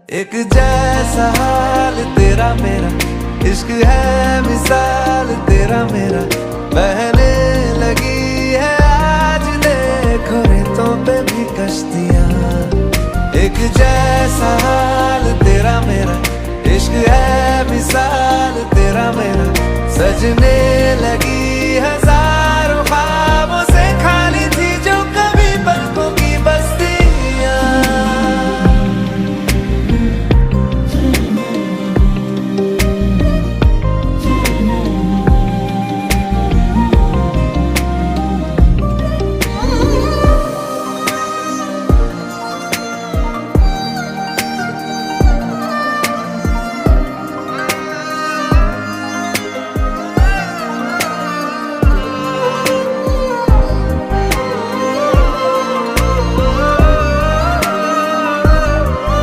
एक जैसा हाल तेरा मेरा, इश्क है मिसाल तेरा मेरा, बहने लगी है आज देखो रेतों पे भी कश्तियाँ। एक जैसा हाल तेरा मेरा, इश्क है मिसाल तेरा मेरा, सजने लगी है